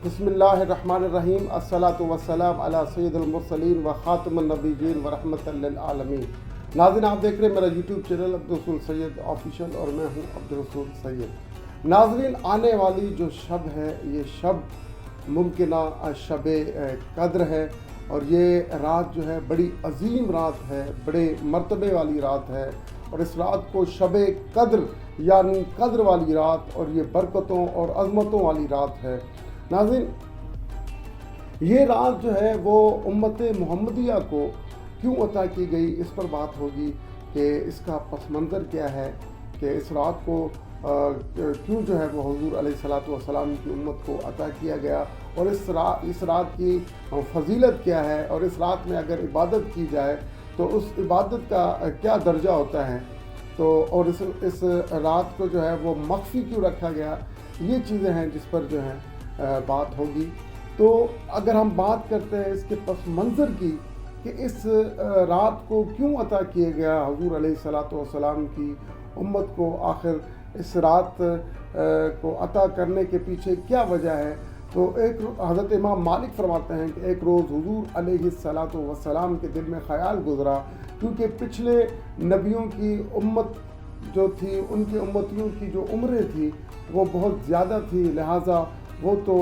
بسم اللہ الرحمن الرحیم، الصلاۃ والسلام علی سید المرسلین و خاتم النبیین و رحمۃ للعالمین۔ ناظرین، آپ دیکھ رہے ہیں میرا یوٹیوب چینل عبدالرسول سید آفیشیل اور میں ہوں عبدالرسول سید۔ ناظرین، آنے والی جو شب ہے یہ شب ممکنہ شب قدر ہے، اور یہ رات جو ہے بڑی عظیم رات ہے، بڑے مرتبے والی رات ہے، اور اس رات کو شب قدر یعنی قدر والی رات اور یہ برکتوں اور عظمتوں والی رات ہے۔ ناظرین، یہ رات جو ہے وہ امت محمدیہ کو کیوں عطا کی گئی، اس پر بات ہوگی کہ اس کا پس منظر کیا ہے، کہ اس رات کو کیوں جو ہے وہ حضور علیہ الصلاۃ والسلام کی امت کو عطا کیا گیا، اور اس رات کی فضیلت کیا ہے، اور اس رات میں اگر عبادت کی جائے تو اس عبادت کا کیا درجہ ہوتا ہے، تو اور اس رات کو جو ہے وہ مخفی کیوں رکھا گیا، یہ چیزیں ہیں جس پر جو ہے بات ہوگی۔ تو اگر ہم بات کرتے ہیں اس کے پس منظر کی کہ اس رات کو کیوں عطا کیا گیا حضور علیہ الصلاۃ والسلام کی امت کو، آخر اس رات کو عطا کرنے کے پیچھے کیا وجہ ہے، تو ایک حضرت امام مالک فرماتے ہیں کہ ایک روز حضور علیہ الصلاۃ والسلام کے دل میں خیال گزرا، کیونکہ پچھلے نبیوں کی امت جو تھی، ان کی امتیوں کی جو عمریں تھی وہ بہت زیادہ تھی، لہٰذا وہ تو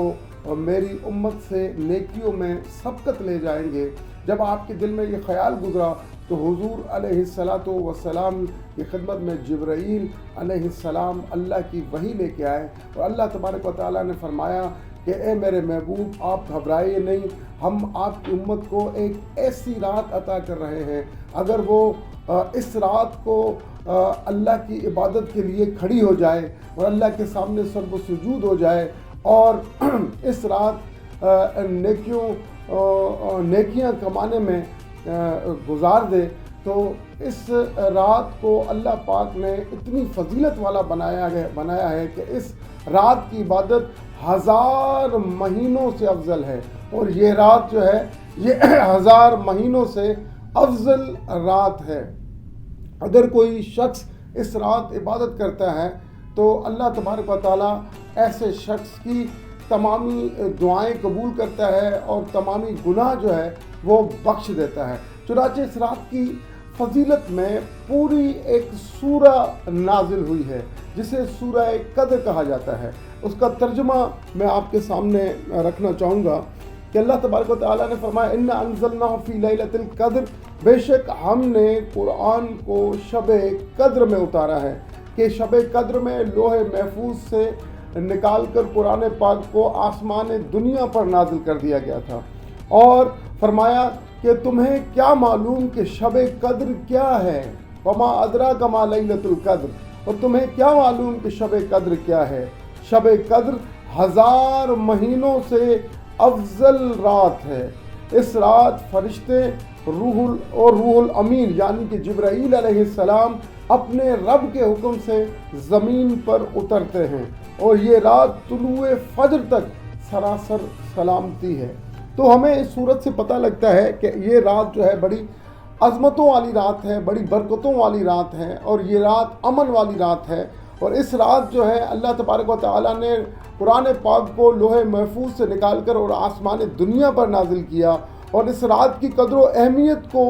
میری امت سے نیکیوں میں سبقت لے جائیں گے۔ جب آپ کے دل میں یہ خیال گزرا تو حضور علیہ الصلاۃ والسلام کی خدمت میں جبرائیل علیہ السلام اللہ کی وحی لے کے آئے، اور اللہ تبارک و تعالیٰ نے فرمایا کہ اے میرے محبوب، آپ گھبرائیے نہیں، ہم آپ کی امت کو ایک ایسی رات عطا کر رہے ہیں، اگر وہ اس رات کو اللہ کی عبادت کے لیے کھڑی ہو جائے اور اللہ کے سامنے سر و سجود ہو جائے، اور اس رات نیکیاں کمانے میں گزار دے، تو اس رات کو اللہ پاک نے اتنی فضیلت والا بنایا ہے کہ اس رات کی عبادت 1000 مہینوں سے افضل ہے، اور یہ رات جو ہے یہ 1000 مہینوں سے افضل رات ہے۔ اگر کوئی شخص اس رات عبادت کرتا ہے تو اللہ تبارک و تعالیٰ ایسے شخص کی تمامی دعائیں قبول کرتا ہے اور تمامی گناہ جو ہے وہ بخش دیتا ہے۔ چنانچہ اس رات کی فضیلت میں پوری ایک سورہ نازل ہوئی ہے جسے سورہ قدر کہا جاتا ہے۔ اس کا ترجمہ میں آپ کے سامنے رکھنا چاہوں گا کہ اللہ تبارک و تعالیٰ نے فرمایا اِنَّا أَنزَلْنَاهُ فِي لَيْلَةِ الْقَدْرِ، بے شک ہم نے قرآن کو شب قدر میں اتارا ہے، کہ شب قدر میں لوح محفوظ سے نکال کر قرآن پاک کو آسمان دنیا پر نازل کر دیا گیا تھا، اور فرمایا کہ تمہیں کیا معلوم کہ شب قدر کیا ہے، وما ادراک ما لیلۃ القدر، اور تمہیں کیا معلوم کہ شب قدر کیا ہے۔ شب قدر 1000 مہینوں سے افضل رات ہے۔ اس رات فرشتے روح الامین یعنی کہ جبرائیل علیہ السلام اپنے رب کے حکم سے زمین پر اترتے ہیں، اور یہ رات طلوع فجر تک سراسر سلامتی ہے۔ تو ہمیں اس صورت سے پتہ لگتا ہے کہ یہ رات جو ہے بڑی عظمتوں والی رات ہے، بڑی برکتوں والی رات ہے، اور یہ رات امن والی رات ہے، اور اس رات جو ہے اللہ تبارک و تعالیٰ نے قرآن پاک کو لوح محفوظ سے نکال کر اور آسمان دنیا پر نازل کیا، اور اس رات کی قدر و اہمیت کو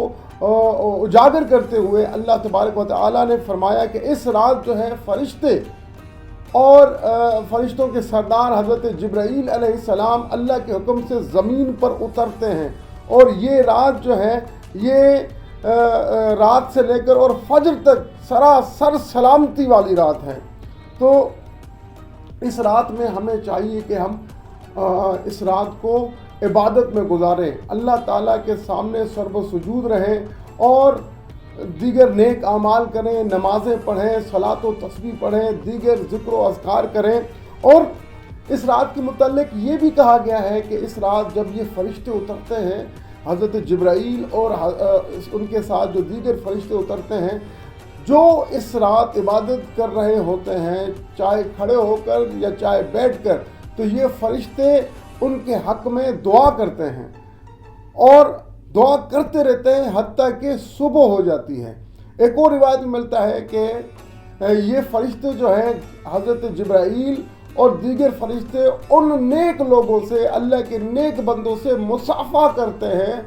اجاگر کرتے ہوئے اللہ تبارک و تعالیٰ نے فرمایا کہ اس رات جو ہے فرشتے اور فرشتوں کے سردار حضرت جبرائیل علیہ السلام اللہ کے حکم سے زمین پر اترتے ہیں، اور یہ رات جو ہے یہ رات سے لے کر اور فجر تک سراسر سلامتی والی رات ہے۔ تو اس رات میں ہمیں چاہیے کہ ہم اس رات کو عبادت میں گزاریں، اللہ تعالیٰ کے سامنے سر و سجود رہیں، اور دیگر نیک اعمال کریں، نمازیں پڑھیں، صلاۃ و تسبیح پڑھیں، دیگر ذکر و اذکار کریں۔ اور اس رات کے متعلق یہ بھی کہا گیا ہے کہ اس رات جب یہ فرشتے اترتے ہیں، حضرت جبرائیل اور ان کے ساتھ جو دیگر فرشتے اترتے ہیں، جو اس رات عبادت کر رہے ہوتے ہیں، چاہے کھڑے ہو کر یا چاہے بیٹھ کر، تو یہ فرشتے ان کے حق میں دعا کرتے ہیں، اور دعا کرتے رہتے ہیں حتیٰ کہ صبح ہو جاتی ہے۔ ایک اور روایت میں ملتا ہے کہ یہ فرشتے جو ہیں حضرت جبرائیل اور دیگر فرشتے ان نیک لوگوں سے، اللہ کے نیک بندوں سے مصافحہ کرتے ہیں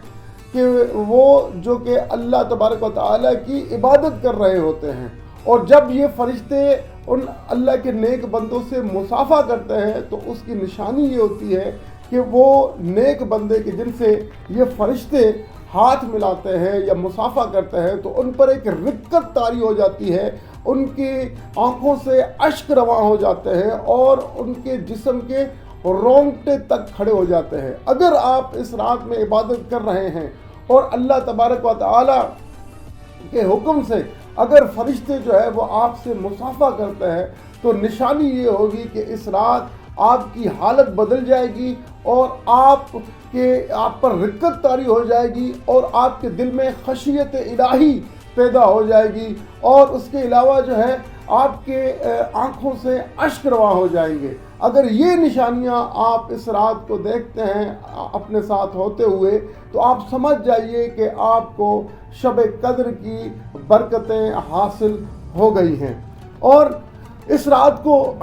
کہ وہ جو کہ اللہ تبارک و تعالیٰ کی عبادت کر رہے ہوتے ہیں۔ اور جب یہ فرشتے ان اللہ کے نیک بندوں سے مصافحہ کرتے ہیں تو اس کی نشانی یہ ہوتی ہے کہ وہ نیک بندے کے جن سے یہ فرشتے ہاتھ ملاتے ہیں یا مصافحہ کرتے ہیں تو ان پر ایک رقت طاری ہو جاتی ہے، ان کی آنکھوں سے اشک رواں ہو جاتے ہیں اور ان کے جسم کے رونگٹے تک کھڑے ہو جاتے ہیں۔ اگر آپ اس رات میں عبادت کر رہے ہیں اور اللہ تبارک و تعالی کے حکم سے اگر فرشتے جو ہے وہ آپ سے مصافحہ کرتے ہیں تو نشانی یہ ہوگی کہ اس رات آپ کی حالت بدل جائے گی اور آپ پر رقت طاری ہو جائے گی اور آپ کے دل میں خشیت الہی پیدا ہو جائے گی، اور اس کے علاوہ جو ہے آپ کے آنکھوں سے اشک رواں ہو جائیں گے۔ اگر یہ نشانیاں آپ اس رات کو دیکھتے ہیں اپنے ساتھ ہوتے ہوئے تو آپ سمجھ جائیے کہ آپ کو شب قدر کی برکتیں حاصل ہو گئی ہیں۔ اور اس رات کو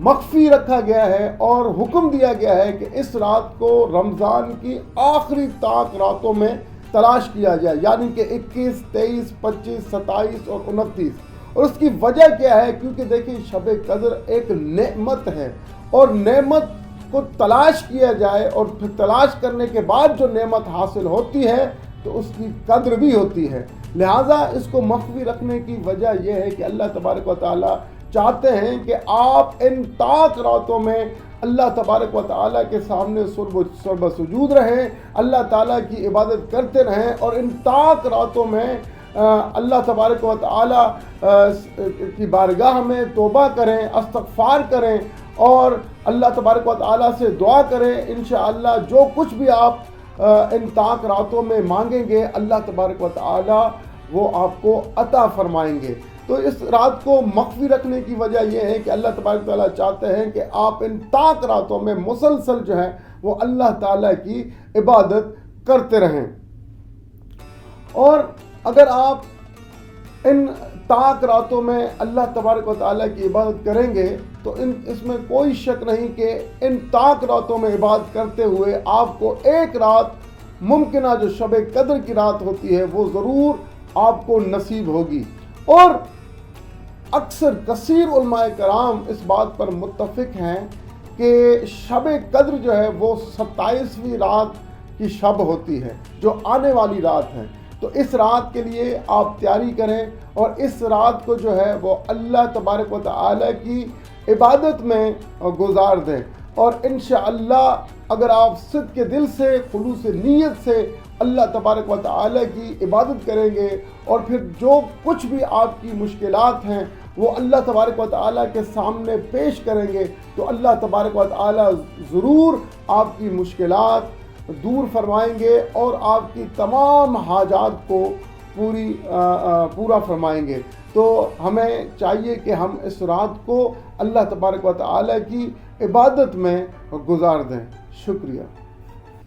مخفی رکھا گیا ہے اور حکم دیا گیا ہے کہ اس رات کو رمضان کی آخری طاق راتوں میں تلاش کیا جائے، یعنی کہ 21، 23، 25، 27 اور 29۔ اور اس کی وجہ کیا ہے؟ کیونکہ دیکھیں شب قدر ایک نعمت ہے اور نعمت کو تلاش کیا جائے اور پھر تلاش کرنے کے بعد جو نعمت حاصل ہوتی ہے تو اس کی قدر بھی ہوتی ہے۔ لہٰذا اس کو مخفی رکھنے کی وجہ یہ ہے کہ اللہ تبارک و تعالیٰ چاہتے ہیں کہ آپ ان طاق راتوں میں اللہ تبارک و تعالیٰ کے سامنے سرب سجود رہیں، اللہ تعالیٰ کی عبادت کرتے رہیں، اور ان طاق راتوں میں اللہ تبارک و تعالیٰ کی بارگاہ میں توبہ کریں، استغفار کریں اور اللہ تبارک و تعالیٰ سے دعا کریں۔ انشاءاللہ جو کچھ بھی آپ ان طاق راتوں میں مانگیں گے اللہ تبارک و تعالیٰ وہ آپ کو عطا فرمائیں گے۔ تو اس رات کو مخفی رکھنے کی وجہ یہ ہے کہ اللہ تبارک و تعالیٰ چاہتے ہیں کہ آپ ان طاق راتوں میں مسلسل جو ہے وہ اللہ تعالیٰ کی عبادت کرتے رہیں۔ اور اگر آپ ان طاق راتوں میں اللہ تبارک و تعالیٰ کی عبادت کریں گے تو اس میں کوئی شک نہیں کہ ان طاق راتوں میں عبادت کرتے ہوئے آپ کو ایک رات ممکنہ جو شب قدر کی رات ہوتی ہے وہ ضرور آپ کو نصیب ہوگی۔ اور اکثر کثیر علماء کرام اس بات پر متفق ہیں کہ شب قدر جو ہے وہ 27ویں رات کی شب ہوتی ہے جو آنے والی رات ہے۔ تو اس رات کے لیے آپ تیاری کریں اور اس رات کو جو ہے وہ اللہ تبارک و تعالیٰ کی عبادت میں گزار دیں، اور انشاءاللہ اگر آپ صدق کے دل سے خلوص نیت سے اللہ تبارک و تعالیٰ کی عبادت کریں گے اور پھر جو کچھ بھی آپ کی مشکلات ہیں وہ اللہ تبارک و تعالیٰ کے سامنے پیش کریں گے تو اللہ تبارک و تعالیٰ ضرور آپ کی مشکلات دور فرمائیں گے اور آپ کی تمام حاجات کو پورا فرمائیں گے۔ تو ہمیں چاہیے کہ ہم اس رات کو اللہ تبارک و تعالیٰ کی عبادت میں گزار دیں۔ شکریہ۔